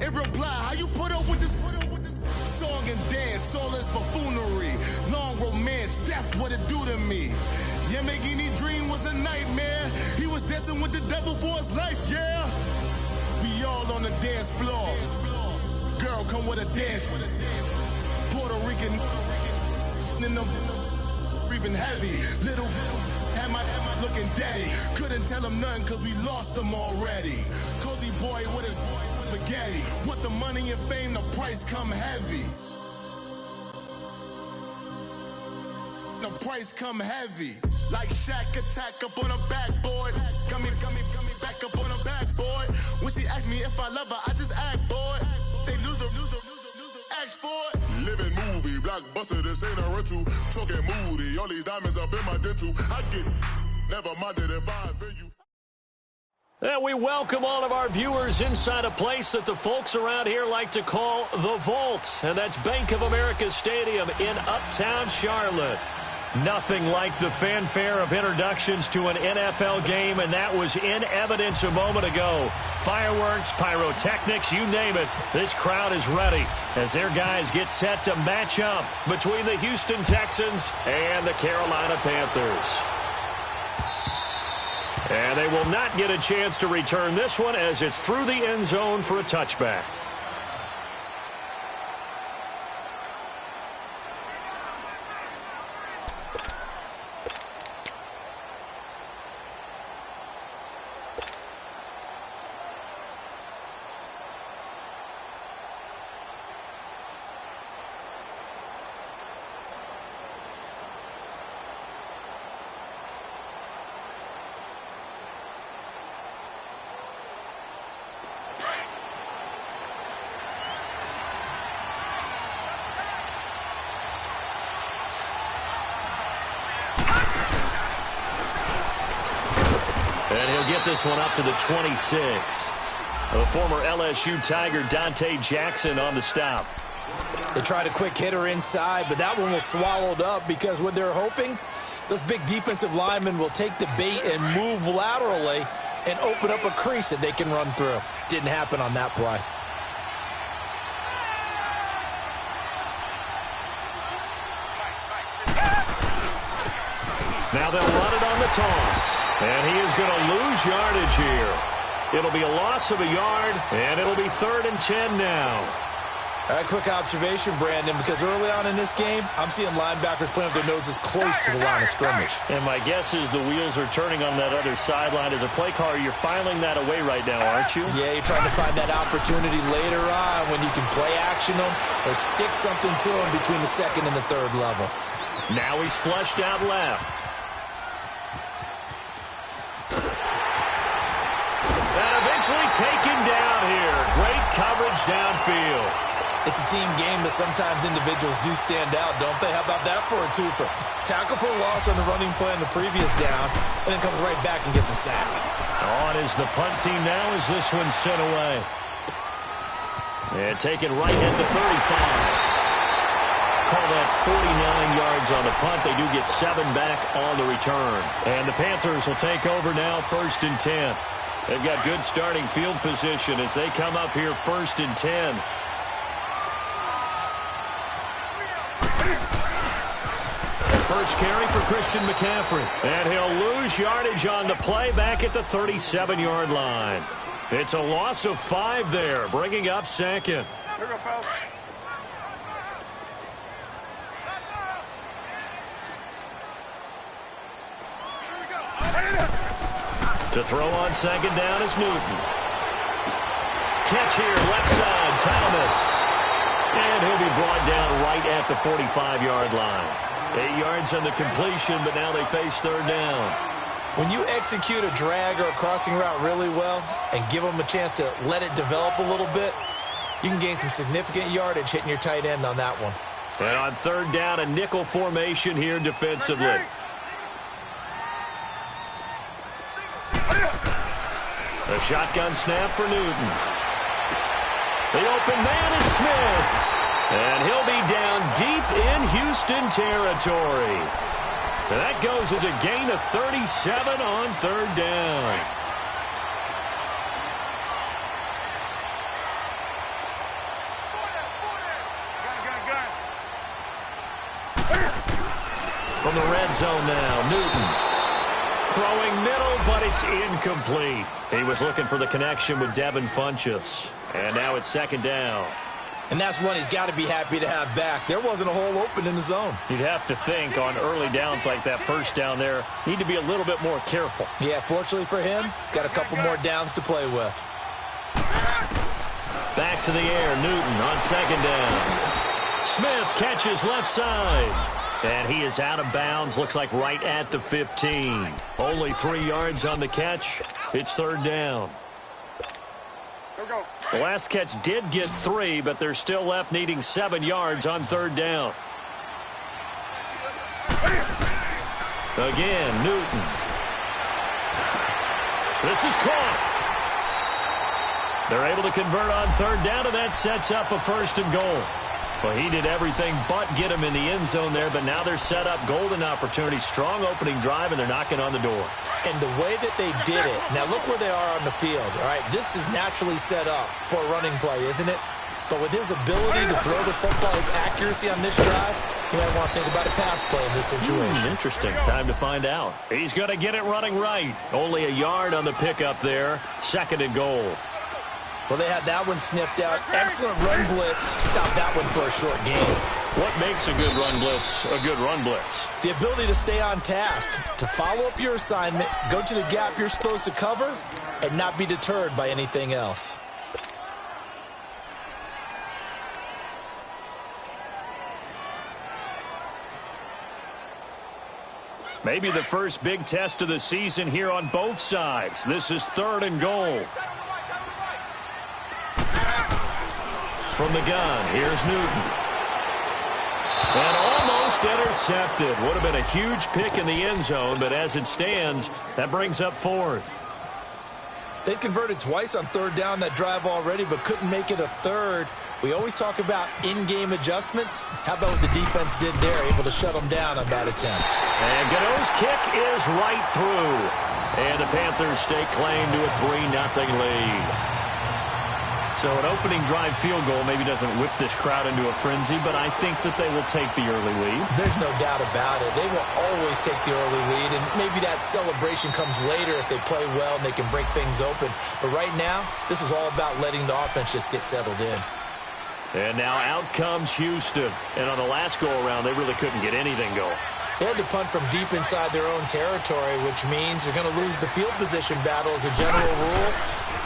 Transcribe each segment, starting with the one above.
In reply, how you put up with this song and dance, all this buffoonery, long romance, death, what it do to me? Yamagini dream was a nightmare. He was dancing with the devil for his life, yeah. We all on the dance floor. Girl, come with a dance. Puerto Rican in the breathing heavy. Little had my looking daddy. Couldn't tell him nothing cause we lost him already. Cozy boy with his spaghetti. With the money and fame, the price come heavy. The price come heavy. Like Shaq attack up on a backboard. Got me back up on a backboard. When she asked me if I love her, I just act bored. Say loser, ask for it. Living movie, blockbuster, this ain't a rental. Talking moody, all these diamonds up in my dental. I get never minded if I offend you. And we welcome all of our viewers inside a place that the folks around here like to call the Vault. And that's Bank of America Stadium in Uptown Charlotte. Nothing like the fanfare of introductions to an NFL game, and that was in evidence a moment ago. Fireworks, pyrotechnics, you name it. This crowd is ready as their guys get set to match up between the Houston Texans and the Carolina Panthers. And they will not get a chance to return this one as it's through the end zone for a touchback. And he'll get this one up to the 26. The former LSU Tiger Dante Jackson on the stop. They tried a quick hitter inside, but that one was swallowed up because what they're hoping, those big defensive linemen will take the bait and move laterally and open up a crease that they can run through. Didn't happen on that play. Now they'll run it on the toss. And he is going to lose yardage here. It'll be a loss of a yard, and it'll be 3rd and 10 now. All right, quick observation, Brandon, because early on in this game, I'm seeing linebackers playing with their noses close to the line of scrimmage. And my guess is the wheels are turning on that other sideline. As a play caller, you're filing that away right now, aren't you? Yeah, you're trying to find that opportunity later on when you can play action them or stick something to them between the 2nd and the 3rd level. Now he's flushed out left. Eventually taken down here. Great coverage downfield. It's a team game, but sometimes individuals do stand out, don't they? How about that for a twofer? Tackle for a loss on the running play on the previous down, and then comes right back and gets a sack. On is the punt team now as this one's sent away. And taken right at the 35. Call that 49 yards on the punt. They do get 7 back on the return. And the Panthers will take over now, 1st and 10. They've got good starting field position as they come up here 1st and 10. First carry for Christian McCaffrey. And he'll lose yardage on the play back at the 37-yard line. It's a loss of 5 there, bringing up 2nd. Here we go, pal. To throw on 2nd down is Newton. Catch here, left side, Thomas. And he'll be brought down right at the 45-yard line. 8 yards on the completion, but now they face 3rd down. When you execute a drag or a crossing route really well and give them a chance to let it develop a little bit, you can gain some significant yardage hitting your tight end on that one. And on 3rd down, a nickel formation here defensively. A shotgun snap for Newton. The open man is Smith. And he'll be down deep in Houston territory. And that goes as a gain of 37 on 3rd down. from the red zone now. Newton throwing middle, but it's incomplete. He was looking for the connection with Devin Funchess. And now it's second down. And that's one he's got to be happy to have back. There wasn't a hole open in the zone. You'd have to think on early downs like that first down there, need to be a little bit more careful. Yeah, fortunately for him, got a couple more downs to play with. Back to the air, Newton on second down. Smith catches left side. And he is out of bounds, looks like right at the 15. Only 3 yards on the catch. It's third down. The last catch did get 3, but they're still left needing 7 yards on third down. Again, Newton. This is caught. They're able to convert on third down, and that sets up a first and goal. Well, he did everything but get him in the end zone there, but now they're set up golden opportunity. Strong opening drive, and they're knocking on the door. And the way that they did it, now look where they are on the field, all right? This is naturally set up for a running play, isn't it? But with his ability to throw the football, his accuracy on this drive, you might want to think about a pass play in this situation. Interesting. Time to find out. He's going to get it running right. Only a yard on the pickup there. Second and goal. Well, they had that one sniffed out. Excellent run blitz. Stop that one for a short game. What makes a good run blitz a good run blitz? The ability to stay on task, to follow up your assignment, go to the gap you're supposed to cover, and not be deterred by anything else. Maybe the first big test of the season here on both sides. This is third and goal. From the gun, here's Newton. And almost intercepted. Would have been a huge pick in the end zone, but as it stands, that brings up fourth. They converted twice on third down that drive already, but couldn't make it a third. We always talk about in-game adjustments. How about what the defense did there, able to shut them down on that attempt. And Gano's kick is right through. And the Panthers stake claim to a 3-0 lead. So an opening drive field goal maybe doesn't whip this crowd into a frenzy, but I think that they will take the early lead. There's no doubt about it. They will always take the early lead, and maybe that celebration comes later if they play well and they can break things open. But right now, this is all about letting the offense just get settled in. And now out comes Houston. And on the last go-around, they really couldn't get anything going. They had to punt from deep inside their own territory, which means they're going to lose the field position battle as a general rule.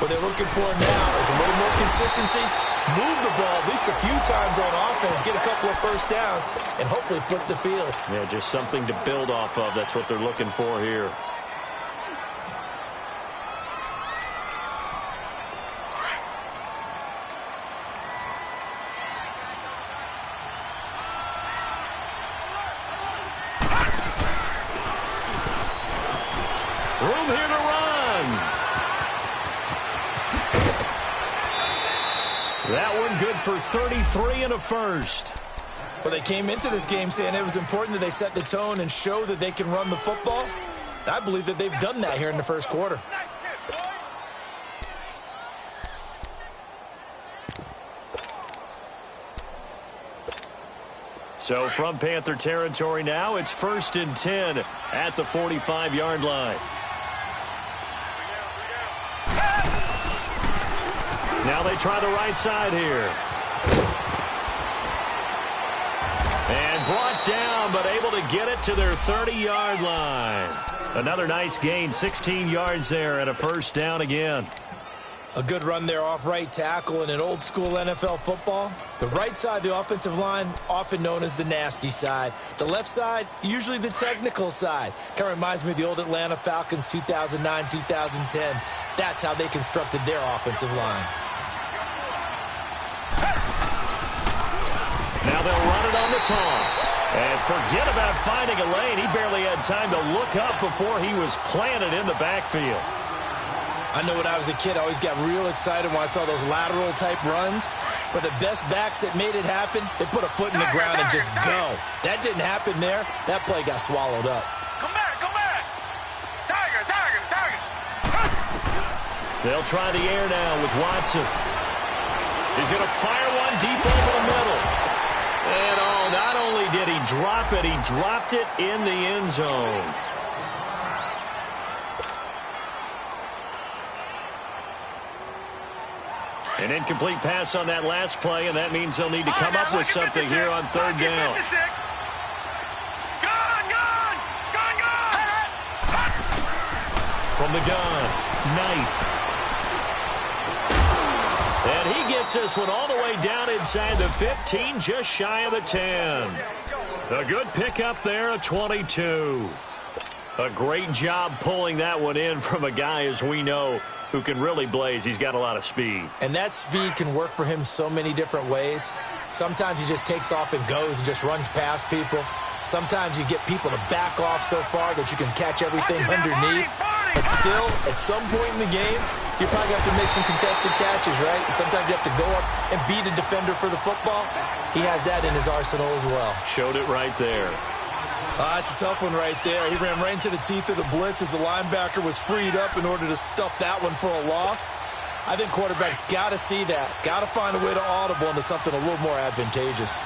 What they're looking for now is a little more consistency, move the ball at least a few times on offense, get a couple of first downs, and hopefully flip the field. Yeah, just something to build off of. That's what they're looking for here. Room here to run. That one good for 33 and a first. Well, they came into this game saying it was important that they set the tone and show that they can run the football. I believe that they've done that here in the first quarter. So from Panther territory now, it's 1st and 10 at the 45-yard line. Now they try the right side here. And brought down, but able to get it to their 30-yard line. Another nice gain, 16 yards there, and a first down again. A good run there off right tackle in an old-school NFL football. The right side of the offensive line, often known as the nasty side. The left side, usually the technical side. Kind of reminds me of the old Atlanta Falcons 2009-2010. That's how they constructed their offensive line. Now they'll run it on the toss. And forget about finding a lane. He barely had time to look up before he was planted in the backfield. I know when I was a kid, I always got real excited when I saw those lateral-type runs. But the best backs that made it happen, they put a foot in the ground and just go. That didn't happen there. That play got swallowed up. Come back, come back. Tiger, tiger, tiger. They'll try the air now with Watson. He's going to fire one deep over the middle. And all not only did he drop it, he dropped it in the end zone. An incomplete pass on that last play, and that means they'll need to come up with something here on third down. From the gun, Knight. And he gets this one all the way down inside the 15, just shy of the 10. A good pickup there, a 22. A great job pulling that one in from a guy, as we know, who can really blaze. He's got a lot of speed. And that speed can work for him so many different ways. Sometimes he just takes off and goes and just runs past people. Sometimes you get people to back off so far that you can catch everything underneath. But still, at some point in the game, you probably have to make some contested catches, right? Sometimes you have to go up and beat a defender for the football. He has that in his arsenal as well. Showed it right there. It's a tough one right there. He ran right into the teeth of the blitz as the linebacker was freed up in order to stuff that one for a loss. I think quarterbacks got to see that. Got to find a way to audible into something a little more advantageous.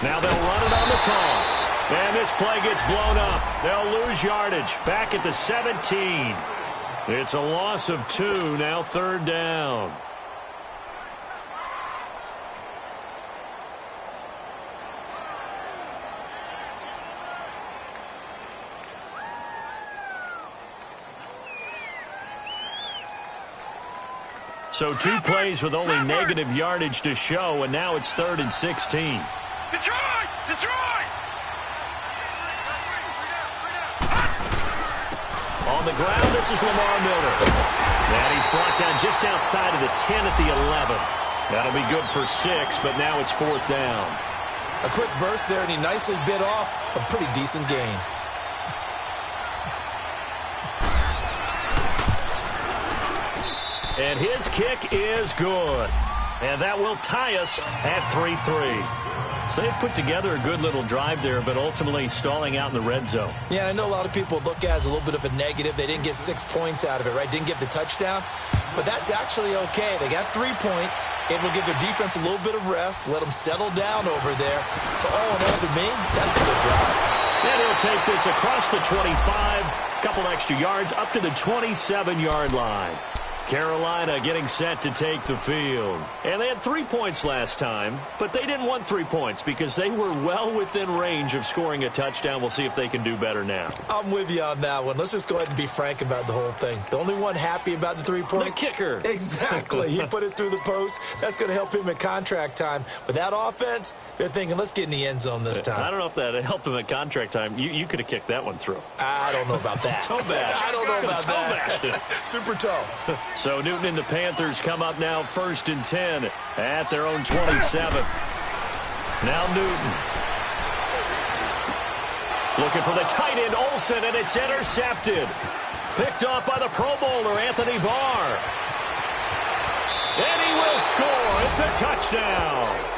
Now they'll run it on the toss. And this play gets blown up. They'll lose yardage. Back at the 17. It's a loss of 2. Now third down. So 2 plays with only negative yardage to show, and now it's 3rd and 16. Detroit! Detroit! On the ground, this is Lamar Miller. And he's brought down just outside of the 10 at the 11. That'll be good for 6, but now it's 4th down. A quick burst there, and he nicely bit off a pretty decent gain. And his kick is good. And that will tie us at 3-3. So they put together a good little drive there, but ultimately stalling out in the red zone. Yeah, I know a lot of people look at it as a little bit of a negative. They didn't get 6 points out of it, right? Didn't get the touchdown. But that's actually okay. They got 3 points. It will give their defense a little bit of rest, let them settle down over there. So all in all, to me, that's a good drive. And he'll take this across the 25, couple extra yards up to the 27-yard line. Carolina getting set to take the field. And they had 3 points last time, but they didn't want 3 points because they were well within range of scoring a touchdown. We'll see if they can do better now. I'm with you on that one. Let's just go ahead and be frank about the whole thing. The only one happy about the 3-point? The kicker. Exactly. He put it through the post. That's going to help him at contract time. But that offense, they're thinking, let's get in the end zone this time. I don't know if that helped him at contract time. You could have kicked that one through. I don't know about that. Toe bash. I don't know about that. Super toe. So Newton and the Panthers come up now 1st and 10 at their own 27. Now Newton. Looking for the tight end, Olsen, and it's intercepted. Picked off by the Pro Bowler, Anthony Barr. And he will score. It's a touchdown.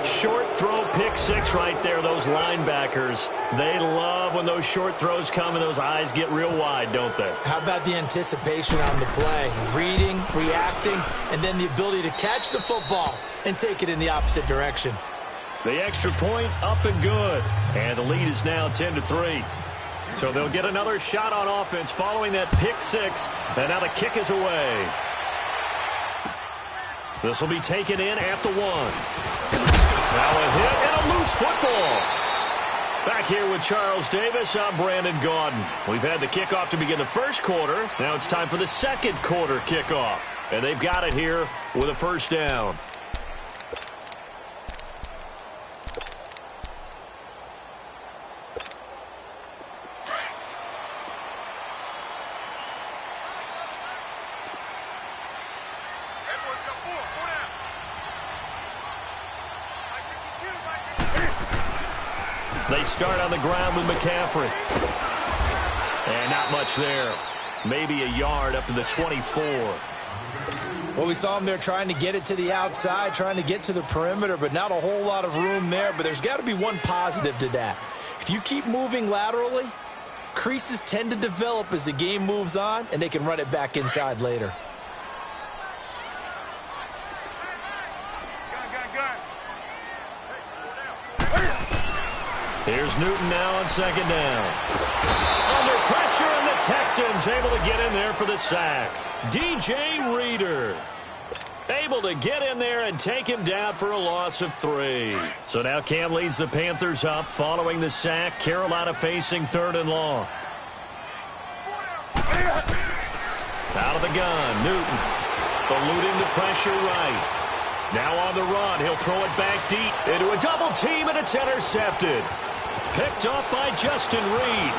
Short throw, pick 6 right there. Those linebackers, they love when those short throws come and those eyes get real wide, don't they? How about the anticipation on the play? Reading, reacting, and then the ability to catch the football and take it in the opposite direction. The extra point up and good. And the lead is now 10-3. So they'll get another shot on offense following that pick 6. And now the kick is away. This will be taken in at the 1. Now a hit and a loose football. Back here with Charles Davis, I'm Brandon Gaudin. We've had the kickoff to begin the first quarter. Now it's time for the second quarter kickoff. And they've got it here with a 1st down. They start on the ground with McCaffrey. And not much there. Maybe a yard up to the 24. Well, we saw him there trying to get it to the outside, trying to get to the perimeter, but not a whole lot of room there. But there's got to be one positive to that. If you keep moving laterally, creases tend to develop as the game moves on, and they can run it back inside later. Here's Newton now on second down. Under pressure, and the Texans able to get in there for the sack. DJ Reader able to get in there and take him down for a loss of 3. So now Cam leads the Panthers up following the sack. Carolina facing 3rd and long. Out of the gun, Newton eluding the pressure right. Now on the run, he'll throw it back deep into a double team, and it's intercepted. Picked off by Justin Reed.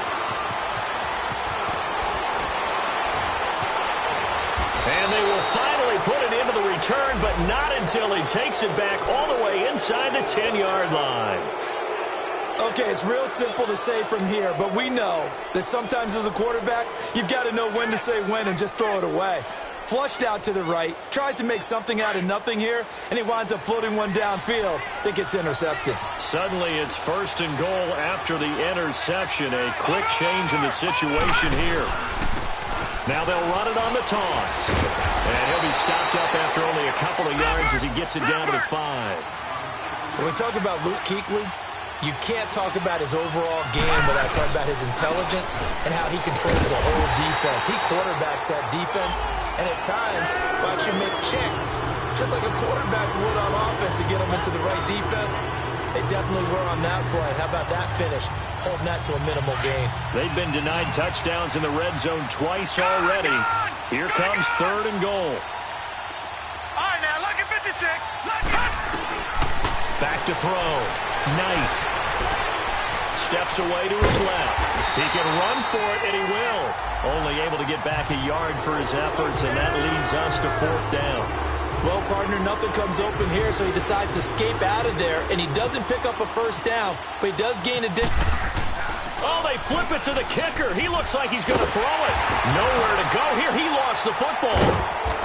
And they will finally put it into the return, but not until he takes it back all the way inside the 10-yard line. Okay, it's real simple to say from here, but we know that sometimes as a quarterback, you've got to know when to say when and just throw it away. Flushed out to the right, tries to make something out of nothing here, and he winds up floating one downfield that gets intercepted. Suddenly it's 1st and goal after the interception. A quick change in the situation here. Now they'll run it on the toss. And he'll be stopped up after only a couple of yards as he gets it down to the 5. When we talk about Luke Kuechly, you can't talk about his overall game without talking about his intelligence and how he controls the whole defense. He quarterbacks that defense, and at times will actually make checks, just like a quarterback would on offense to get them into the right defense. They definitely were on that play. How about that finish? Holding that to a minimal gain. They've been denied touchdowns in the red zone twice already. Here comes 3rd and goal. All right, now, look at 56. Look at... Back to throw. Knight steps away to his left. He can run for it, and he will. Only able to get back a yard for his efforts, and that leads us to 4th down. Well, partner, nothing comes open here, so he decides to escape out of there, and he doesn't pick up a 1st down, but he does gain a Oh, they flip it to the kicker. He looks like he's going to throw it. Nowhere to go here. He lost the football.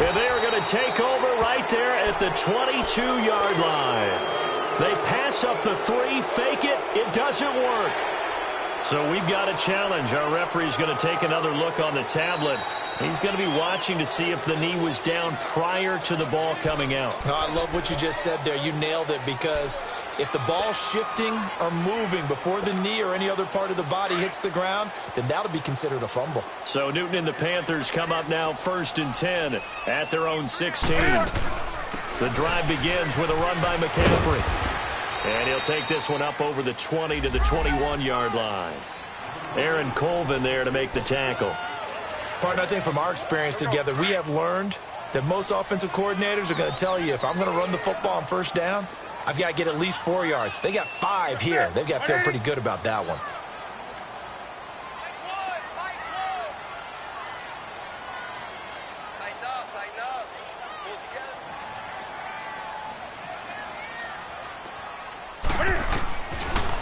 And they are going to take over right there at the 22-yard line. They pass up the 3, fake it. It doesn't work. So we've got a challenge. Our referee's going to take another look on the tablet. He's going to be watching to see if the knee was down prior to the ball coming out. No, I love what you just said there. You nailed it, because if the ball's shifting or moving before the knee or any other part of the body hits the ground, then that'll be considered a fumble. So Newton and the Panthers come up now 1st and 10 at their own 16. The drive begins with a run by McCaffrey. And he'll take this one up over the 20 to the 21-yard line. Aaron Colvin there to make the tackle. Partner, I think from our experience together, we have learned that most offensive coordinators are going to tell you, if I'm going to run the football on 1st down, I've got to get at least 4 yards. They got 5 here. They've got to feel pretty good about that one.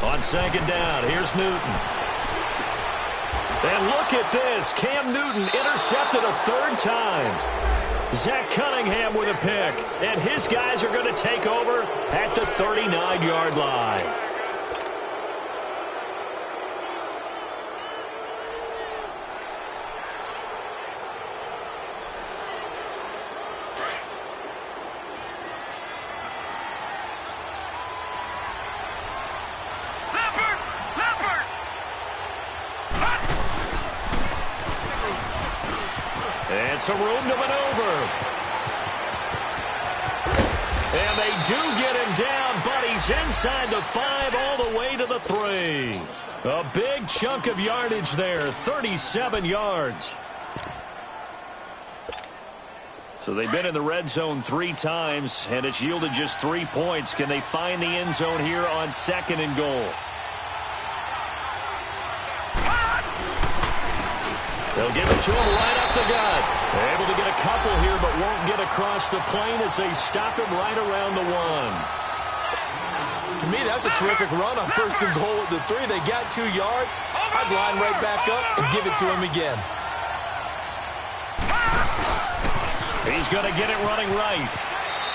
On 2nd down, here's Newton. And look at this. Cam Newton intercepted a 3rd time. Zach Cunningham with a pick. And his guys are going to take over at the 39-yard line. And some room to maneuver. And they do get him down, but he's inside the 5 all the way to the 3. A big chunk of yardage there, 37 yards. So they've been in the red zone 3 times, and it's yielded just 3 points. Can they find the end zone here on 2nd and goal? They'll give it to him right up the gut. They're able to get a couple here, but won't get across the plane as they stop him right around the 1. To me, that's a terrific run on 1st and goal at the 3. They got 2 yards. I'd line right back up and give it to him again. He He's going to get it running right.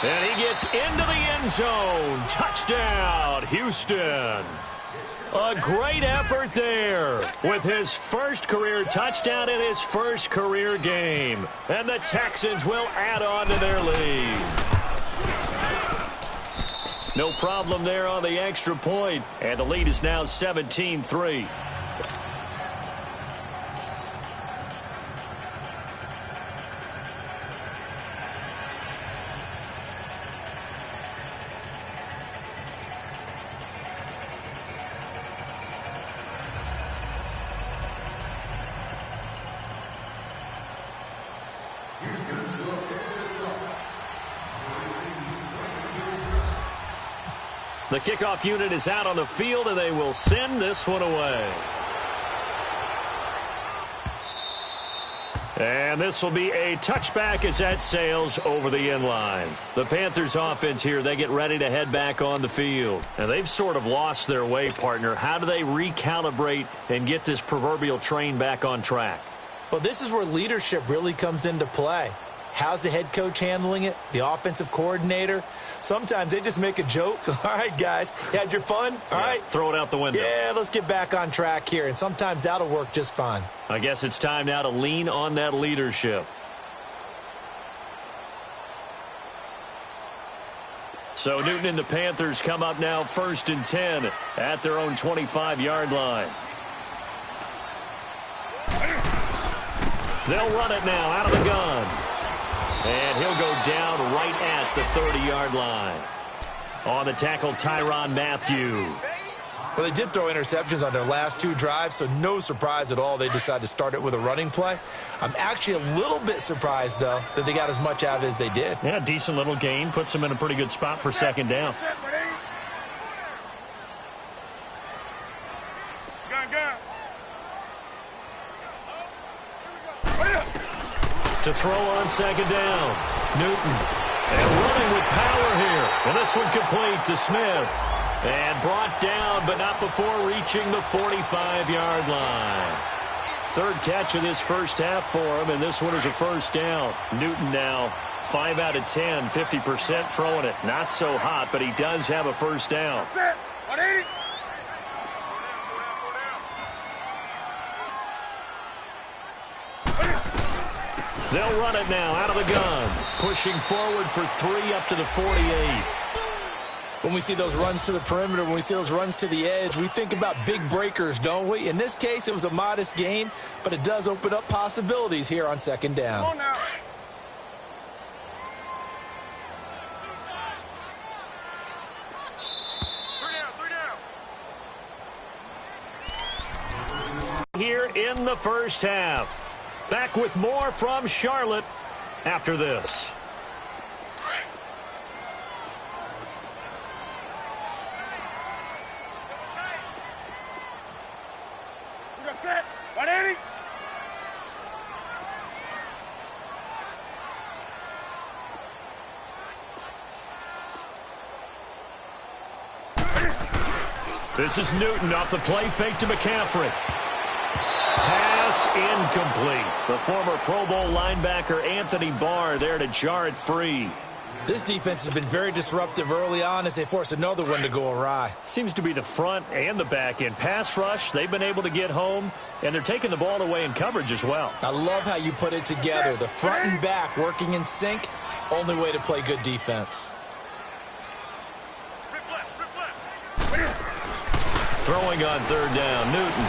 And he gets into the end zone. Touchdown, Houston. A great effort there with his first career touchdown in his first career game. And the Texans will add on to their lead. No problem there on the extra point. And the lead is now 17-3. The kickoff unit is out on the field, and they will send this one away. And this will be a touchback as that sails over the end line. The Panthers offense here, they get ready to head back on the field. And they've sort of lost their way, partner. How do they recalibrate and get this proverbial train back on track? Well, this is where leadership really comes into play. How's the head coach handling it? The offensive coordinator? Sometimes they just make a joke. All right, guys, you had your fun? All right. Throw it out the window. Yeah, let's get back on track here. And sometimes that'll work just fine. I guess it's time now to lean on that leadership. So Newton and the Panthers come up now 1st and 10 at their own 25-yard line. They'll run it now out of the gun. And he'll go down right at the 30-yard line. On the tackle, Tyrann Mathieu. Well, they did throw interceptions on their last 2 drives, so no surprise at all they decided to start it with a running play. I'm actually a little bit surprised, though, that they got as much out of it as they did. Yeah, decent little gain. Puts them in a pretty good spot for 2nd down. To throw on 2nd down. Newton. And running with power here. And this one complete to Smith. And brought down, but not before reaching the 45-yard line. 3rd catch of this first half for him, and this one is a 1st down. Newton now 5 out of 10, 50% throwing it. Not so hot, but he does have a 1st down. They'll run it now out of the gun. Pushing forward for 3 up to the 48. When we see those runs to the perimeter, when we see those runs to the edge, we think about big breakers, don't we? In this case, it was a modest gain, but it does open up possibilities here on 2nd down. Come on now. Here in the first half. Back with more from Charlotte after this. We got set. 180. This is Newton off the play fake to McCaffrey. Pass incomplete. The former Pro Bowl linebacker Anthony Barr there to jar it free. This defense has been very disruptive early on as they force another one to go awry. Seems to be the front and the back end. Pass rush, they've been able to get home, and they're taking the ball away in coverage as well. I love how you put it together. The front and back working in sync, only way to play good defense. Throwing on 3rd down, Newton.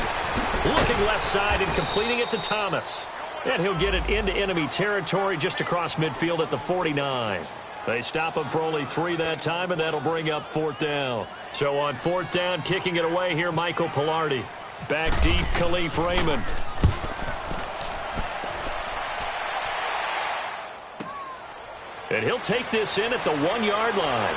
Looking left side and completing it to Thomas. And he'll get it into enemy territory just across midfield at the 49. They stop him for only 3 that time, and that'll bring up 4th down. So on 4th down, kicking it away here, Michael Pilardi. Back deep, Khalif Raymond. And he'll take this in at the 1-yard line.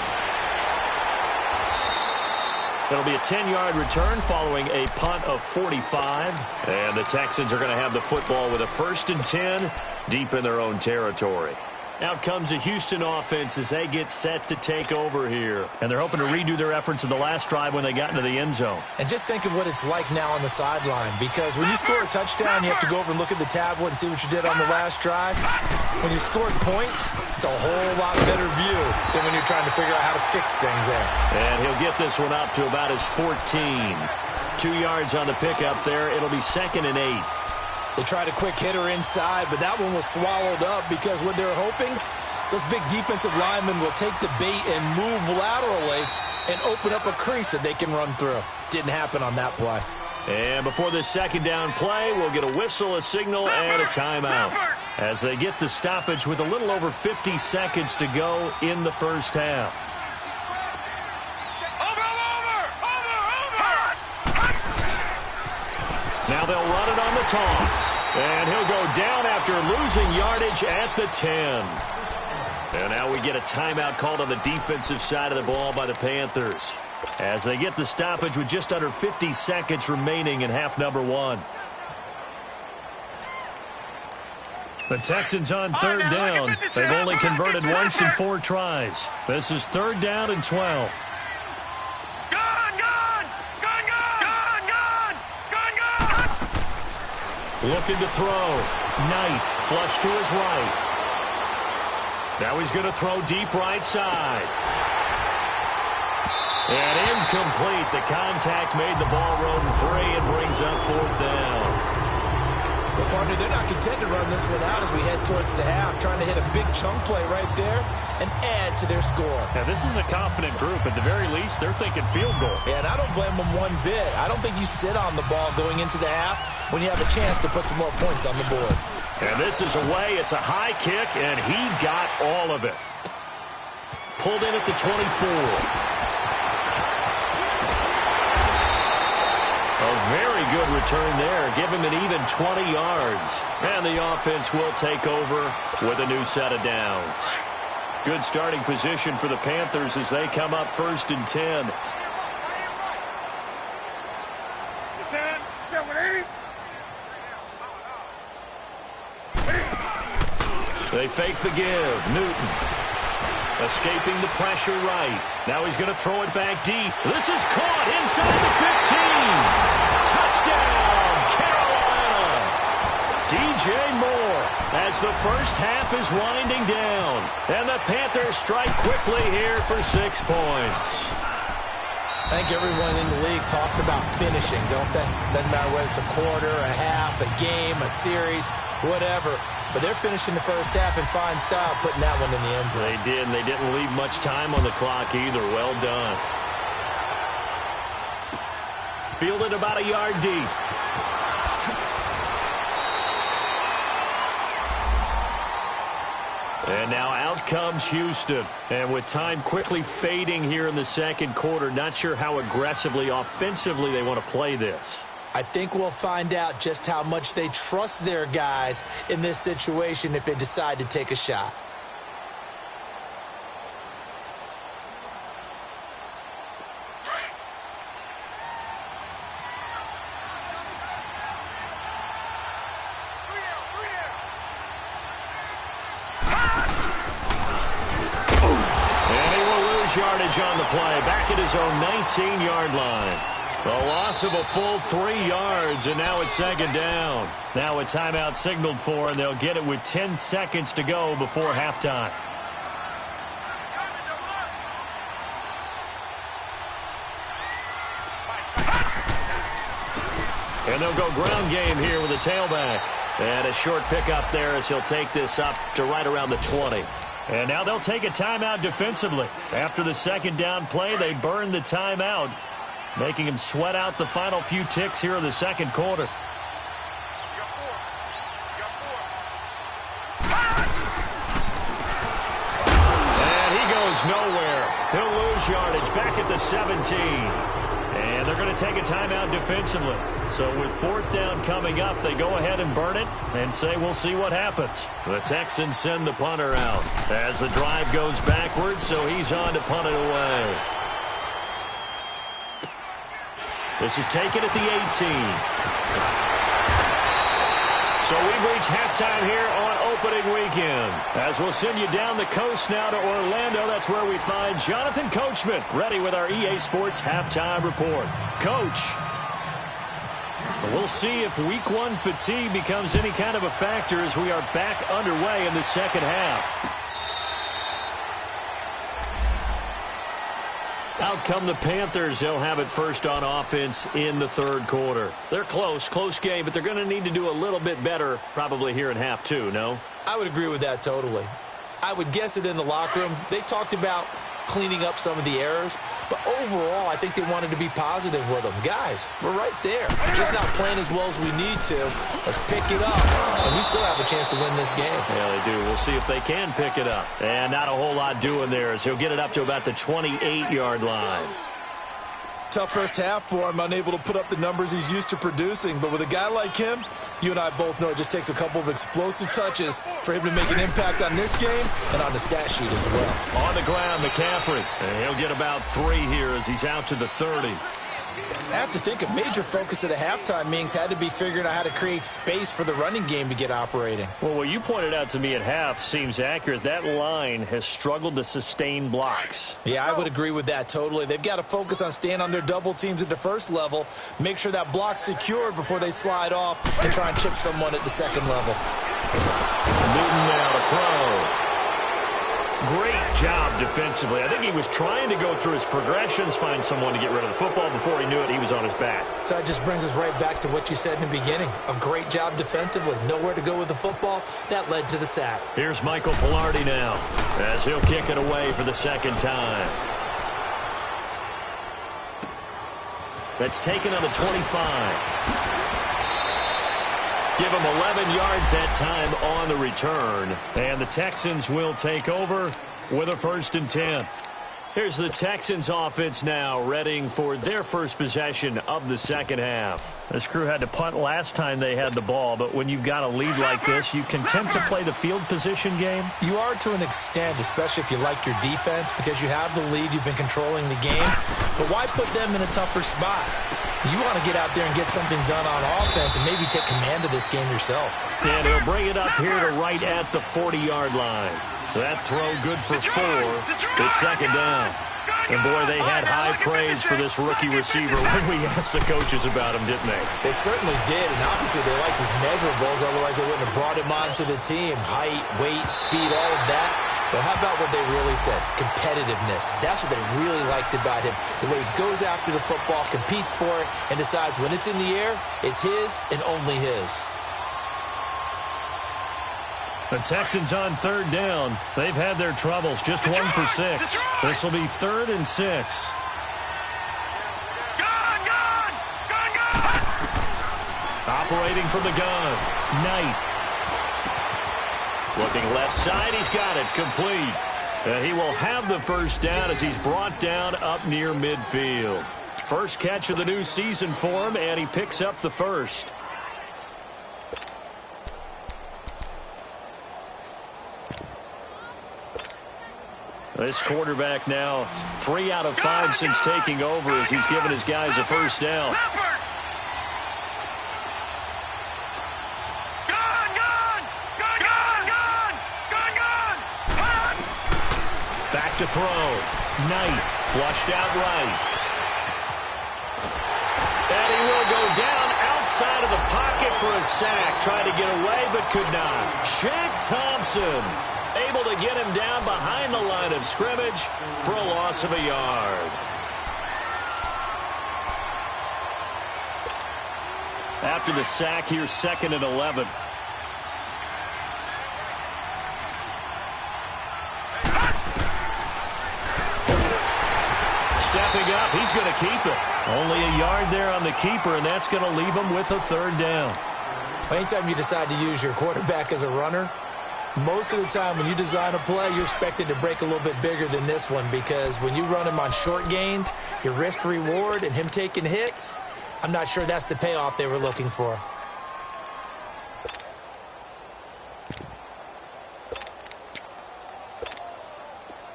It'll be a 10-yard return following a punt of 45. And the Texans are going to have the football with a 1st and 10 deep in their own territory. Out comes the Houston offense as they get set to take over here. And they're hoping to redo their efforts in the last drive when they got into the end zone. And just think of what it's like now on the sideline, because when you score a touchdown, you have to go over and look at the tablet and see what you did on the last drive. When you scored points, it's a whole lot better view than when you're trying to figure out how to fix things there. And he'll get this one up to about his 14. 2 yards on the pickup there. It'll be 2nd and 8. They tried a quick hitter inside, but that one was swallowed up because what they're hoping, those big defensive linemen will take the bait and move laterally and open up a crease that they can run through. Didn't happen on that play. And before this second down play, we'll get a whistle, a signal, and a timeout as they get the stoppage with a little over 50 seconds to go in the first half. Now they'll run it on the toss. And he'll go down after losing yardage at the 10. And now we get a timeout called on the defensive side of the ball by the Panthers as they get the stoppage with just under 50 seconds remaining in half number 1. The Texans on 3rd down. They've only converted once in 4 tries. This is 3rd down and 12. Looking to throw. Knight flush to his right. Now he's going to throw deep right side. And incomplete. The contact made the ball roam free and brings up 4th down. Well, partner, they're not content to run this one out as we head towards the half, trying to hit a big chunk play right there and add to their score. Now, this is a confident group. At the very least, they're thinking field goal. Yeah, and I don't blame them one bit. I don't think you sit on the ball going into the half when you have a chance to put some more points on the board. And this is away. It's a high kick, and he got all of it. Pulled in at the 24. A very good return there. Give him an even 20 yards. And the offense will take over with a new set of downs. Good starting position for the Panthers as they come up 1st and 10. They fake the give. Newton escaping the pressure right. Now he's going to throw it back deep. This is caught inside the 15. Touchdown, Carolina. DJ Moore as the first half is winding down. And the Panthers strike quickly here for 6 points. I think everyone in the league talks about finishing, don't they? Doesn't matter whether it's a quarter, a half, a game, a series, whatever. But they're finishing the first half in fine style, putting that one in the end zone. They did, and they didn't leave much time on the clock either. Well done. Fielded about a yard deep. And now out comes Houston. And with time quickly fading here in the second quarter, not sure how aggressively, offensively they want to play this. I think we'll find out just how much they trust their guys in this situation if they decide to take a shot. And he will lose yardage on the play, back at his own 19-yard line. A loss of a full 3 yards, and now it's 2nd down. Now a timeout signaled for, and they'll get it with 10 seconds to go before halftime. And they'll go ground game here with a tailback. And a short pickup there as he'll take this up to right around the 20. And now they'll take a timeout defensively. After the 2nd down play, they burn the timeout, making him sweat out the final few ticks here in the second quarter. And he goes nowhere. He'll lose yardage back at the 17. And they're going to take a timeout defensively. So with 4th down coming up, they go ahead and burn it and say we'll see what happens. The Texans send the punter out as the drive goes backwards, so he's on to punt it away. This is taken at the 18. So we've reached halftime here on opening weekend. As we'll send you down the coast now to Orlando, that's where we find Jonathan Coachman ready with our EA Sports halftime report. Coach, we'll see if week one fatigue becomes any kind of a factor as we are back underway in the second half. Out come the Panthers. They'll have it first on offense in the third quarter. They're close game, but they're going to need to do a little bit better probably here in half two, no? I would agree with that totally. I would guess it in the locker room. They talked about cleaning up some of the errors, but overall, I think they wanted to be positive with them. Guys, we're right there. Just not playing as well as we need to. Let's pick it up, and we still have a chance to win this game. Yeah, they do. We'll see if they can pick it up. And not a whole lot doing there as he'll get it up to about the 28-yard line. Tough first half for him, unable to put up the numbers he's used to producing. But with a guy like him, you and I both know it just takes a couple of explosive touches for him to make an impact on this game and on the stat sheet as well. On the ground, McCaffrey. And he'll get about 3 here as he's out to the 30. I have to think a major focus of the halftime meetings had to be figuring out how to create space for the running game to get operating. Well, what you pointed out to me at half seems accurate. That line has struggled to sustain blocks. Yeah, I would agree with that totally. They've got to focus on staying on their double teams at the first level, make sure that block's secured before they slide off and try and chip someone at the second level. Newton now to throw. Great job defensively. I think he was trying to go through his progressions, find someone to get rid of the football. Before he knew it, he was on his back. So that just brings us right back to what you said in the beginning. A great job defensively. Nowhere to go with the football. That led to the sack. Here's Michael Pilardi now as he'll kick it away for the second time. That's taken on the 25. Give him 11 yards that time on the return. And the Texans will take over with a 1st and 10. Here's the Texans offense now, readying for their first possession of the second half. This crew had to punt last time they had the ball, but when you've got a lead like this, you can tend to play the field position game. You are to an extent, especially if you like your defense, because you have the lead, you've been controlling the game. But why put them in a tougher spot? You want to get out there and get something done on offense and maybe take command of this game yourself. And he'll bring it up here to right at the 40-yard line. That throw good for 4. It's second down. And, boy, they had high praise for this rookie receiver when we asked the coaches about him, didn't they? They certainly did, and obviously they liked his measurables, otherwise they wouldn't have brought him onto the team. Height, weight, speed, all of that. But how about what they really said? Competitiveness. That's what they really liked about him. The way he goes after the football, competes for it, and decides when it's in the air, it's his and only his. The Texans on 3rd down. They've had their troubles. Just 1 for 6. This will be 3rd and 6. Operating from the gun. Knight. Looking left side. He's got it. Complete. And he will have the first down as he's brought down up near midfield. First catch of the new season for him, and he picks up the first. This quarterback now 3 out of 5 since taking over as he's given his guys a first down. Back to throw. Knight flushed out right. And he will go down outside of the pocket for a sack. Tried to get away but could not. Shaq Thompson able to get him down behind the line of scrimmage for a loss of a yard. After the sack, here's 2nd and 11. Stepping up, he's going to keep it. Only a yard there on the keeper, and that's going to leave him with a 3rd down. Anytime you decide to use your quarterback as a runner, most of the time when you design a play, you're expected to break a little bit bigger than this one, because when you run him on short gains, your risk-reward and him taking hits, I'm not sure that's the payoff they were looking for.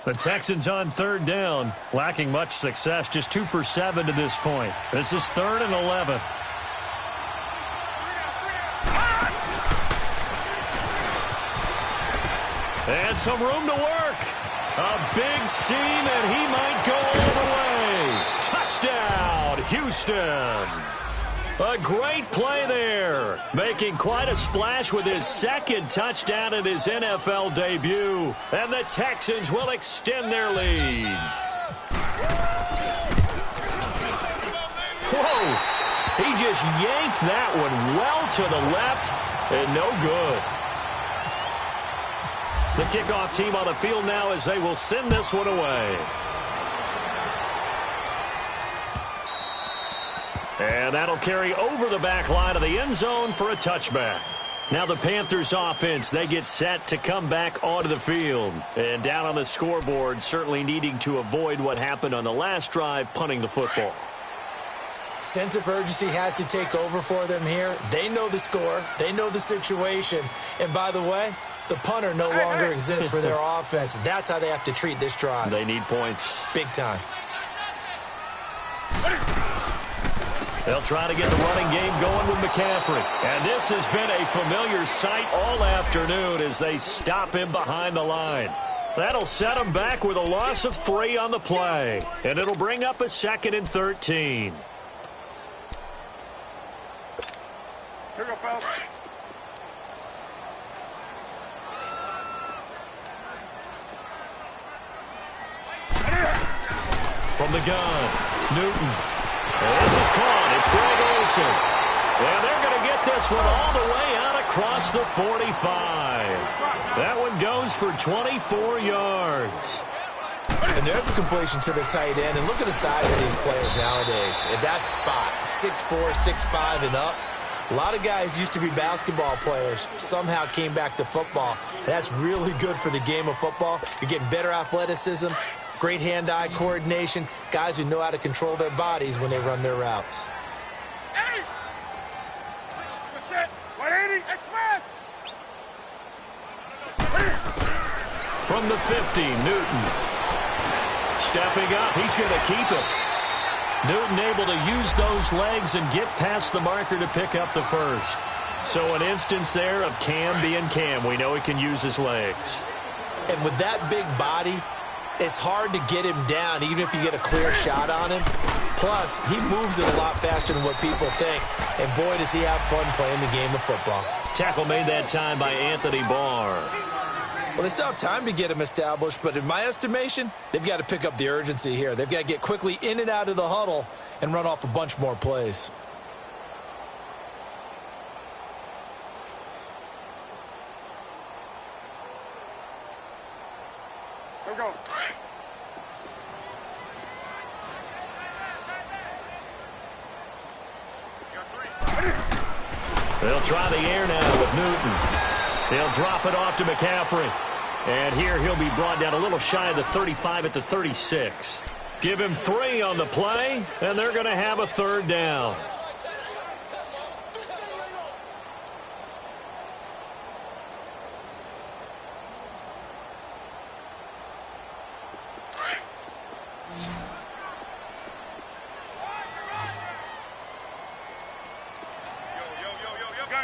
The Texans on 3rd down, lacking much success, just 2 for 7 to this point. This is 3rd and 11. And some room to work. A big seam, and he might go all the way. Touchdown, Houston. A great play there. Making quite a splash with his second touchdown in his NFL debut. And the Texans will extend their lead. Whoa. He just yanked that one well to the left and no good. The kickoff team on the field now as they will send this one away. And that'll carry over the back line of the end zone for a touchback. Now the Panthers offense, they get set to come back onto the field. And down on the scoreboard, certainly needing to avoid what happened on the last drive, punting the football. Sense of urgency has to take over for them here. They know the score. They know the situation. And by the way, the punter no longer exists for their offense. That's how they have to treat this drive. They need points. Big time. They'll try to get the running game going with McCaffrey. And this has been a familiar sight all afternoon as they stop him behind the line. That'll set him back with a loss of 3 on the play. And it'll bring up a 2nd and 13. Here we go, fellas. From the gun, Newton. And this is caught. It's Greg Olsen. And they're going to get this one all the way out across the 45. That one goes for 24 yards. And there's a completion to the tight end. And look at the size of these players nowadays. At that spot, 6'4", 6'5", and up. A lot of guys used to be basketball players, somehow came back to football. And that's really good for the game of football. You're getting better athleticism, great hand-eye coordination, guys who know how to control their bodies when they run their routes. 180, express! From the 50, Newton. Stepping up, he's going to keep it. Newton able to use those legs and get past the marker to pick up the first. So an instance there of Cam being Cam. We know he can use his legs. And with that big body, it's hard to get him down even if you get a clear shot on him. Plus, he moves it a lot faster than what people think. And boy, does he have fun playing the game of football. Tackle made that time by Anthony Barr. Well, they still have time to get him established, but in my estimation, they've got to pick up the urgency here. They've got to get quickly in and out of the huddle and run off a bunch more plays. Here we go. They'll try the air now with Newton. They'll drop it off to McCaffrey. And here he'll be brought down a little shy of the 35 at the 36. Give him 3 on the play, and they're going to have a 3rd down.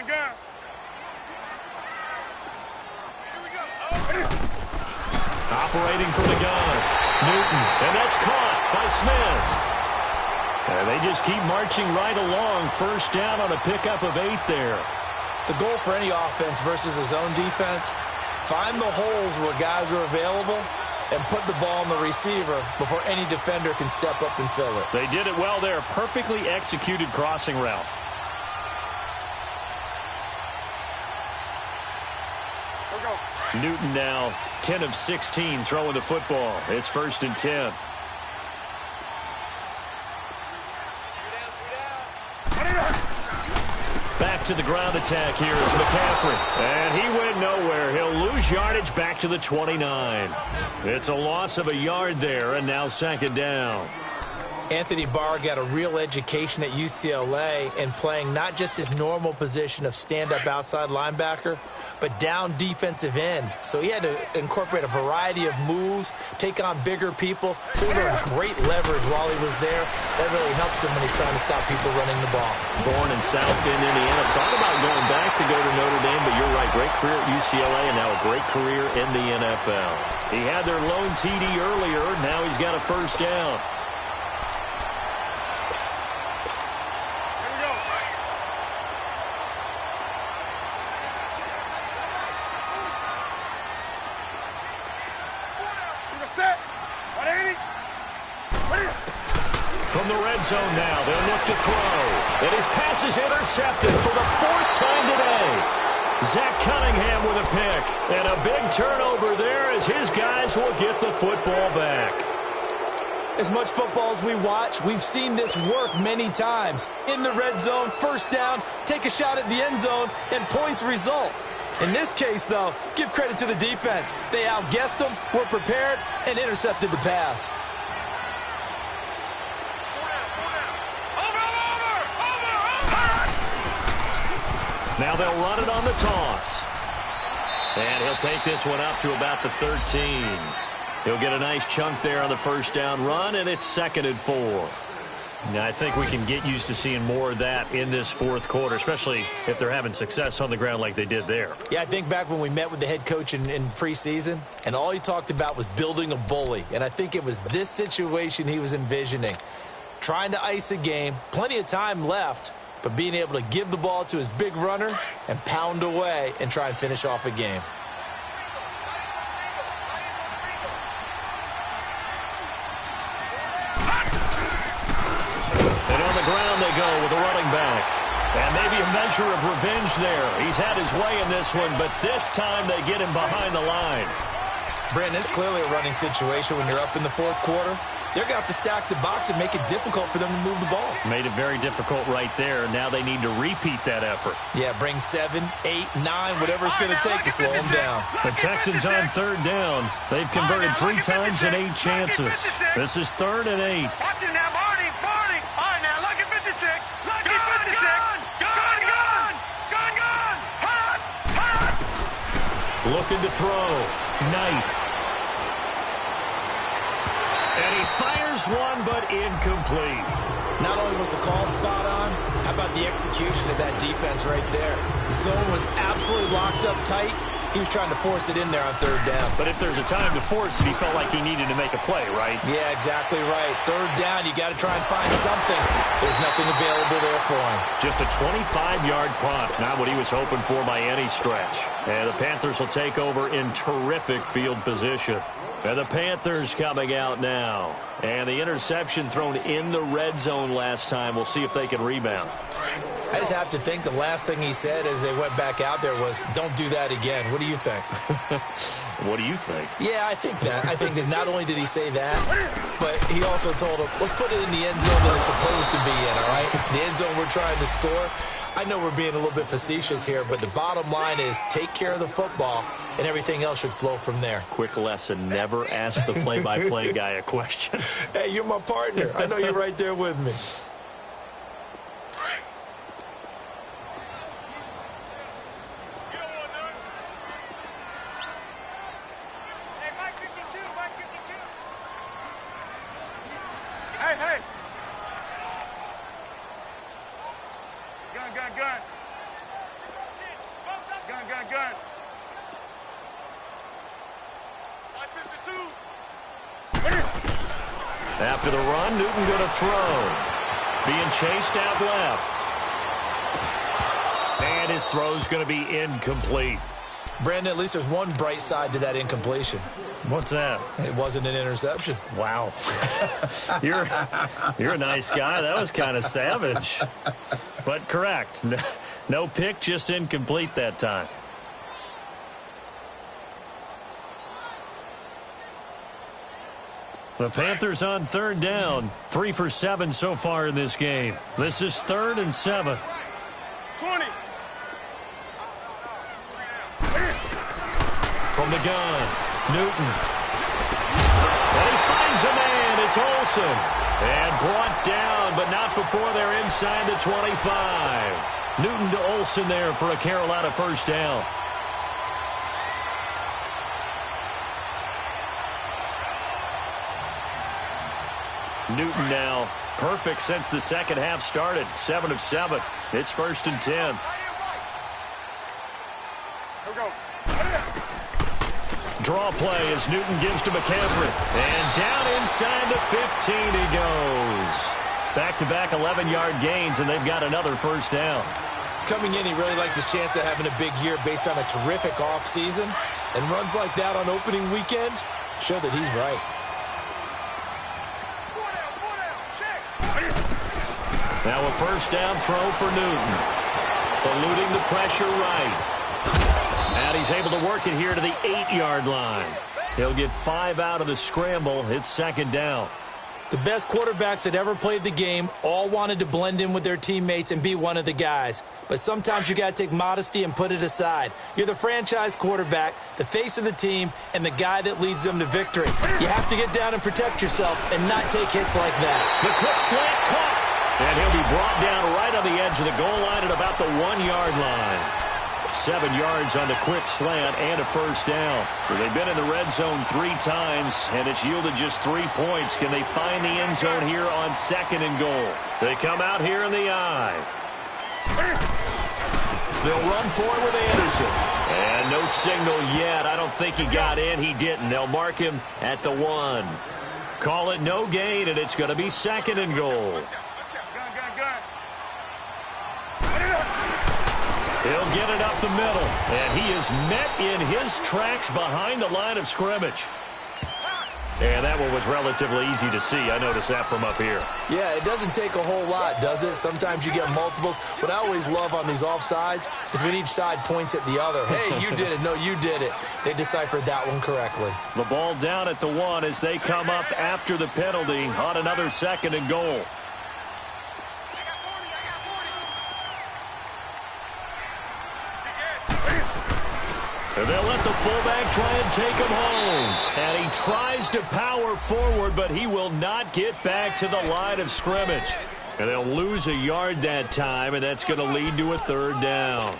Gun. Operating from the gun, Newton, and that's caught by Smith. And they just keep marching right along. 1st down on a pickup of 8 there. The goal for any offense versus a zone defense, find the holes where guys are available and put the ball on the receiver before any defender can step up and fill it. They did it well there. Perfectly executed crossing route. Newton now 10 of 16 throwing the football. It's 1st and 10. Back to the ground attack here is McCaffrey. And he went nowhere. He'll lose yardage back to the 29. It's a loss of a yard there, and now 2nd down. Anthony Barr got a real education at UCLA and playing not just his normal position of stand-up outside linebacker, but down defensive end. So he had to incorporate a variety of moves, take on bigger people. So he learned great leverage while he was there. That really helps him when he's trying to stop people running the ball. Born in South Bend, Indiana. Thought about going back to go to Notre Dame, but you're right. Great career at UCLA and now a great career in the NFL. He had their lone TD earlier. Now he's got a first down. From the red zone now, they'll look to throw. And his pass is intercepted for the 4th time today. Zach Cunningham with a pick. And a big turnover there as his guys will get the football back. As much football as we watch, we've seen this work many times. In the red zone, first down, take a shot at the end zone, and points result. In this case, though, give credit to the defense. They outguessed them, were prepared, and intercepted the pass. Now they'll run it on the toss. And he'll take this one up to about the 13. He'll get a nice chunk there on the first down run, and it's 2nd and 4. Now, I think we can get used to seeing more of that in this 4th quarter, especially if they're having success on the ground like they did there. Yeah, I think back when we met with the head coach in preseason, and all he talked about was building a bully. And I think it was this situation he was envisioning. Trying to ice a game, plenty of time left, but being able to give the ball to his big runner and pound away and try and finish off a game. And on the ground they go with a running back. And maybe a measure of revenge there. He's had his way in this one, but this time they get him behind the line. Brandon, it's clearly a running situation when you're up in the 4th quarter. They're going to have to stack the box and make it difficult for them to move the ball. Made it very difficult right there. Now they need to repeat that effort. Yeah, bring 7, 8, 9, whatever it's going to take to slow them down. The Texans on 3rd down. They've converted 3 times in 8 chances. This is 3rd and 8. Watch it now, Barney. All right, now, lucky 56. Lucky 56. Gun. Hot. Looking to throw. Knight. And he fires one, but incomplete. Not only was the call spot on, how about the execution of that defense right there? The zone was absolutely locked up tight. He was trying to force it in there on 3rd down. But if there's a time to force it, he felt like he needed to make a play, right? Yeah, exactly right. 3rd down, you got to try and find something. There's nothing available there for him. Just a 25-yard punt. Not what he was hoping for by any stretch. And the Panthers will take over in terrific field position. And the Panthers coming out now. And the interception thrown in the red zone last time. We'll see if they can rebound. I just have to think the last thing he said as they went back out there was, don't do that again. What do you think? What do you think? Yeah, I think that. I think that not only did he say that, but he also told him, let's put it in the end zone that it's supposed to be in, all right? The end zone we're trying to score. I know we're being a little bit facetious here, but the bottom line is take care of the football, and everything else should flow from there. Quick lesson, never ask the play-by-play guy a question. Hey, you're my partner. I know you're right there with me. Hey. Gun. After the run, Newton going to throw. Being chased out left. And his throw's going to be incomplete. Brandon, at least there's one bright side to that incompletion. What's that? It wasn't an interception. Wow. You're a nice guy. That was kind of savage. But correct. No pick, just incomplete that time. The Panthers on 3rd down. 3 for 7 so far in this game. This is 3rd and 7. 20. From the gun, Newton. And he finds a man. It's It's Olsen. And brought down, but not before they're inside the 25. Newton to Olsen there for a Carolina first down. Newton now perfect since the second half started. 7 of 7. It's 1st and 10. Here we go. Draw play as Newton gives to McCaffrey. And down inside the 15 he goes. Back-to-back 11-yard gains, and they've got another first down. Coming in, he really liked his chance of having a big year based on a terrific offseason. And runs like that on opening weekend show that he's right. Now a first down throw for Newton. Eluding the pressure right. And he's able to work it here to the 8-yard line. He'll get 5 out of the scramble. It's 2nd down. The best quarterbacks that ever played the game all wanted to blend in with their teammates and be one of the guys. But sometimes you got to take modesty and put it aside. You're the franchise quarterback, the face of the team, and the guy that leads them to victory. You have to get down and protect yourself and not take hits like that. The quick slant caught. And he'll be brought down right on the edge of the goal line at about the 1-yard line. 7 yards on the quick slant and a first down. So they've been in the red zone 3 times, and it's yielded just 3 points. Can they find the end zone here on 2nd and goal? They come out here in the eye. They'll run for it with Anderson. And no signal yet. I don't think he got in. He didn't. They'll mark him at the 1. Call it no gain, and it's going to be 2nd and goal. He'll get it up the middle, and he is met in his tracks behind the line of scrimmage. And that one was relatively easy to see. I noticed that from up here. Yeah, it doesn't take a whole lot, does it? Sometimes you get multiples. What I always love on these offsides is when each side points at the other. Hey, you did it. No, you did it. They deciphered that one correctly. The ball down at the 1 as they come up after the penalty on another 2nd and goal. And they'll let the fullback try and take him home. And he tries to power forward, but he will not get back to the line of scrimmage. And they'll lose a yard that time, and that's going to lead to a 3rd down.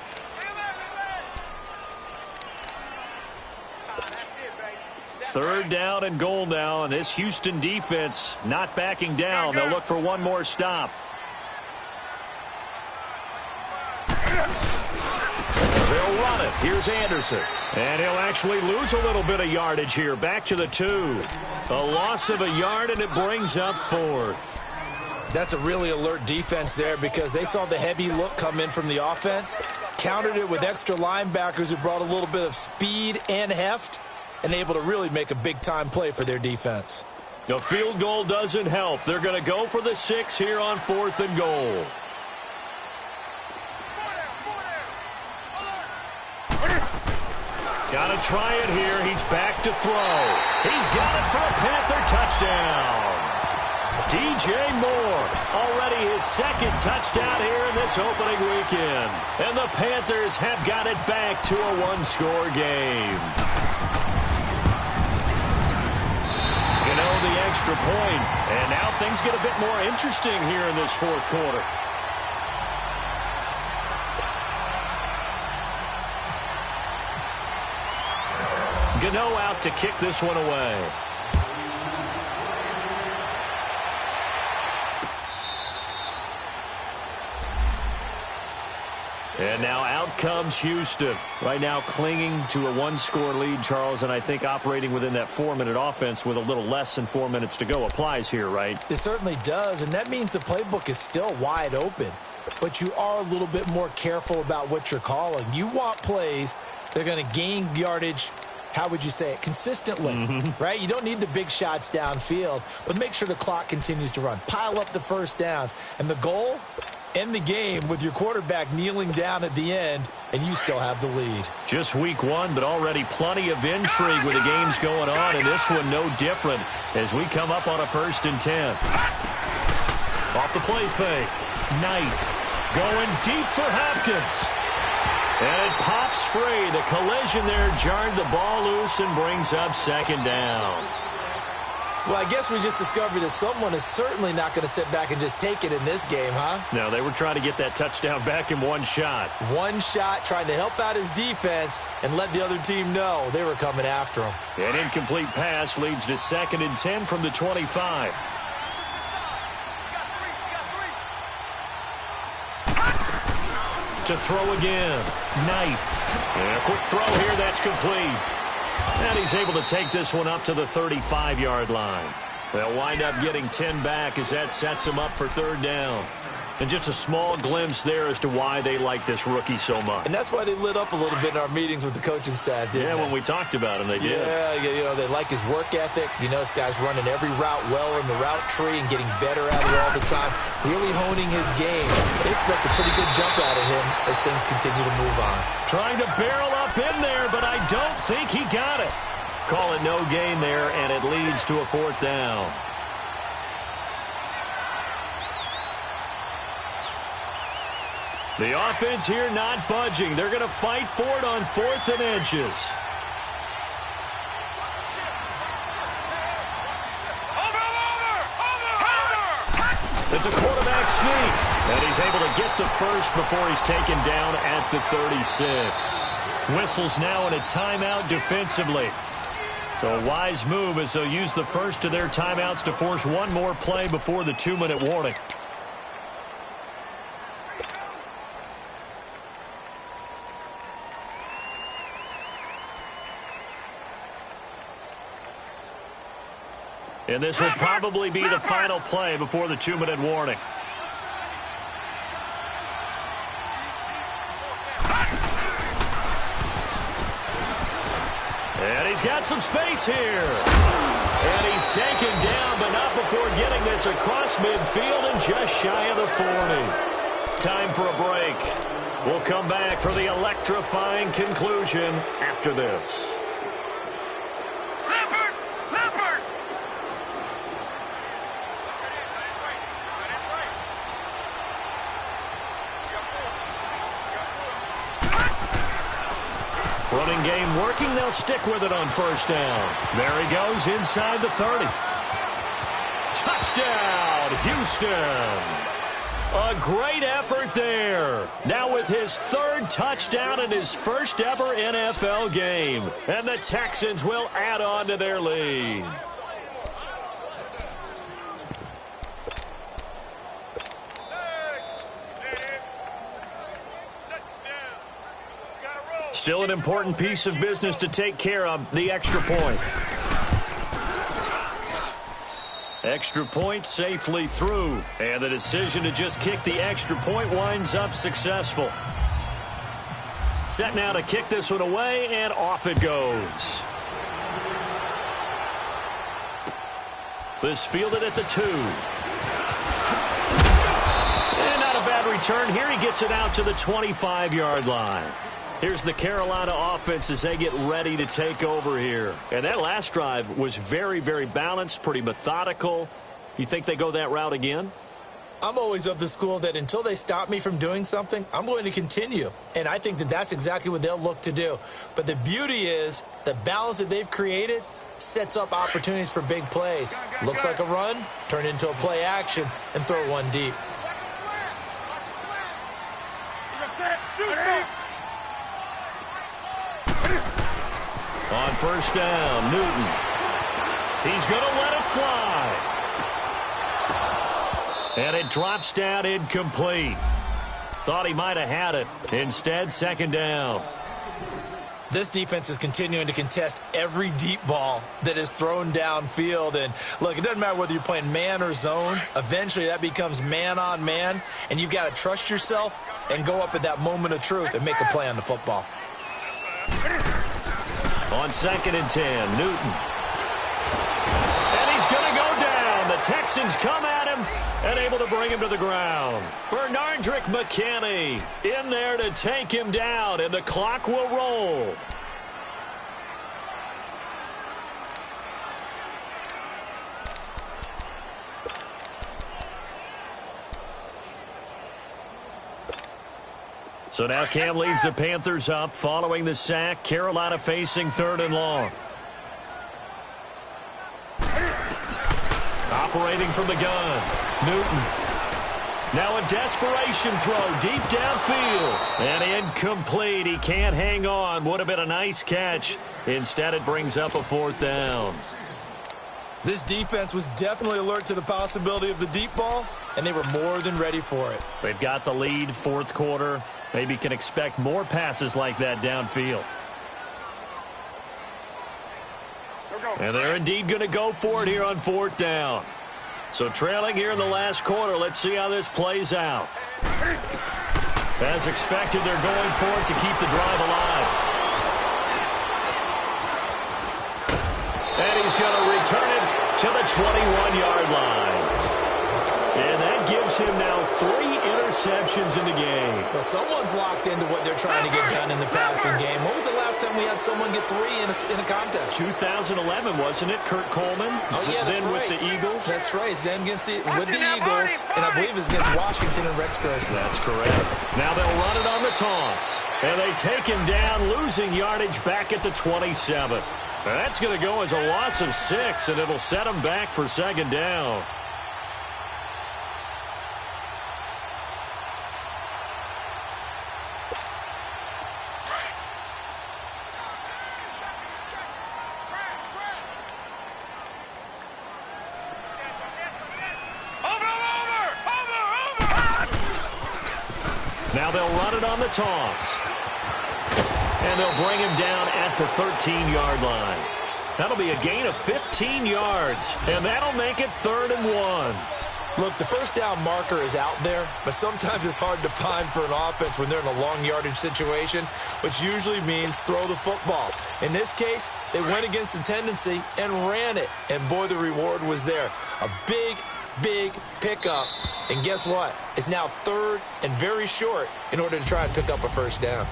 Third down and goal now, and this Houston defense not backing down. They'll look for one more stop. They'll run it. Here's Anderson. And he'll actually lose a little bit of yardage here. Back to the 2. A loss of a yard, and it brings up 4th. That's a really alert defense there because they saw the heavy look come in from the offense, countered it with extra linebackers who brought a little bit of speed and heft, and able to really make a big-time play for their defense. The field goal doesn't help. They're going to go for the 6 here on 4th and goal. Got to try it here. He's back to throw. He's got it for a Panther touchdown. DJ Moore, already his 2nd touchdown here in this opening weekend. And the Panthers have got it back to a 1-score game. You know, the extra point, and now things get a bit more interesting here in this 4th quarter. Gano out to kick this one away. And now out comes Houston. Right now clinging to a 1-score lead, Charles, and I think operating within that 4-minute offense with a little less than 4 minutes to go applies here, right? It certainly does, and that means the playbook is still wide open. But you are a little bit more careful about what you're calling. You want plays that are going to gain yardage, how would you say it, consistently, right? You don't need the big shots downfield, but make sure the clock continues to run. Pile up the first downs. And the goal, end the game with your quarterback kneeling down at the end, and you still have the lead. Just week 1, but already plenty of intrigue with the games going on, and this one no different as we come up on a 1st and 10. Off the play fake. Knight going deep for Hopkins. And it pops free. The collision there jarred the ball loose and brings up 2nd down. Well, I guess we just discovered that someone is certainly not going to sit back and just take it in this game, huh? No, they were trying to get that touchdown back in one shot. One shot, trying to help out his defense and let the other team know they were coming after him. An incomplete pass leads to 2nd and 10 from the 25. To throw again. Knight. And a quick throw here, that's complete. And he's able to take this one up to the 35-yard line. They'll wind up getting 10 back as that sets him up for 3rd down. And just a small glimpse there as to why they like this rookie so much. And that's why they lit up a little bit in our meetings with the coaching staff, didn't they? Yeah, when we talked about him, they did. Yeah, you know, they like his work ethic. You know, this guy's running every route well in the route tree and getting better at it all the time, really honing his game. They expect a pretty good jump out of him as things continue to move on. Trying to barrel up in there, but I don't think he got it. Call it no gain there, and it leads to a 4th down. The offense here not budging. They're going to fight for it on 4th and inches. It's a quarterback sneak. And he's able to get the first before he's taken down at the 36. Whistles now in a timeout defensively. So a wise move as they'll use the first of their timeouts to force one more play before the 2-minute warning. And this will probably be the final play before the 2-minute warning. And he's got some space here. And he's taken down, but not before getting this across midfield and just shy of the 40. Time for a break. We'll come back for the electrifying conclusion after this. Running game working. They'll stick with it on 1st down. There he goes inside the 30. Touchdown, Houston. A great effort there. Now with his 3rd touchdown in his first ever NFL game. And the Texans will add on to their lead. Still an important piece of business to take care of, the extra point. Extra point safely through. And the decision to just kick the extra point winds up successful. Set now to kick this one away, and off it goes. This fielded at the 2. And not a bad return here. He gets it out to the 25-yard line. Here's the Carolina offense as they get ready to take over here. And that last drive was very, very balanced, pretty methodical. You think they go that route again? I'm always of the school that until they stop me from doing something, I'm going to continue. And I think that that's exactly what they'll look to do. But the beauty is the balance that they've created sets up opportunities for big plays. Looks like a run, turn into a play action, and throw one deep. On 1st down, Newton. He's going to let it fly. And it drops down incomplete. Thought he might have had it. Instead, 2nd down. This defense is continuing to contest every deep ball that is thrown downfield. And, look, it doesn't matter whether you're playing man or zone. Eventually, that becomes man on man. And you've got to trust yourself and go up at that moment of truth and make a play on the football. On 2nd and 10, Newton. And he's going to go down. The Texans come at him and able to bring him to the ground. Bernardrick McKinney in there to take him down, and the clock will roll. So now Cam leads the Panthers up following the sack. Carolina facing 3rd and long. Operating from the gun, Newton. Now a desperation throw deep downfield. And incomplete. He can't hang on. Would have been a nice catch. Instead, it brings up a 4th down. This defense was definitely alert to the possibility of the deep ball, and they were more than ready for it. They've got the lead, 4th quarter. Maybe can expect more passes like that downfield. And they're indeed going to go for it here on 4th down. So trailing here in the last quarter, let's see how this plays out. As expected, they're going for it to keep the drive alive. And he's going to return it to the 21-yard line. And that gives him now 3 interceptions in the game. Well, someone's locked into what they're trying to get done in the passing game. When was the last time we had someone get 3 in a contest? 2011, wasn't it? Kurt Coleman? Oh, yeah, that's then right. With the Eagles? That's right. He's then with the Eagles, and I believe it's against Washington and Rex Grossman. That's correct. Now they'll run it on the toss. And they take him down, losing yardage back at the 27. That's going to go as a loss of 6, and it'll set him back for 2nd down. Now they'll run it on the toss. And they'll bring him down at the 13-yard line. That'll be a gain of 15 yards. And that'll make it 3rd and 1. Look, the first down marker is out there, but sometimes it's hard to find for an offense when they're in a long yardage situation, which usually means throw the football. In this case, they went against the tendency and ran it. And boy, the reward was there. A big pickup. And guess what? It's now 3rd and very short in order to try and pick up a 1st down.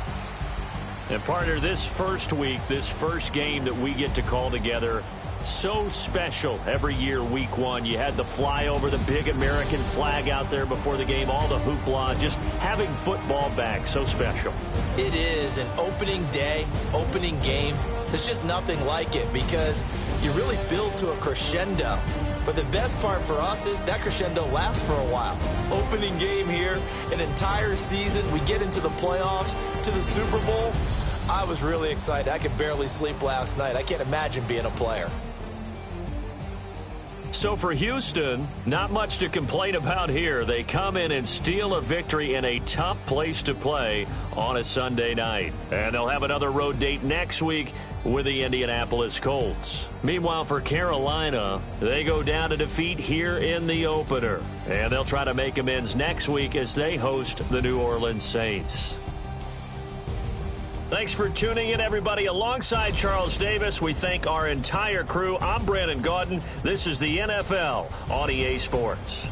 And partner, this first week, this first game that we get to call together, so special every year, week 1. You had the flyover, the big American flag out there before the game, all the hoopla, just having football back, so special. It is an opening day, opening game. There's just nothing like it because you really build to a crescendo. But the best part for us is that crescendo lasts for a while. Opening game here, an entire season. We get into the playoffs, to the Super Bowl. I was really excited. I could barely sleep last night. I can't imagine being a player. So for Houston, not much to complain about here. They come in and steal a victory in a tough place to play on a Sunday night. And they'll have another road date next week with the Indianapolis Colts. Meanwhile, for Carolina, they go down to defeat here in the opener. And they'll try to make amends next week as they host the New Orleans Saints. Thanks for tuning in, everybody. Alongside Charles Davis, we thank our entire crew. I'm Brandon Gaudin. This is the NFL on EA Sports.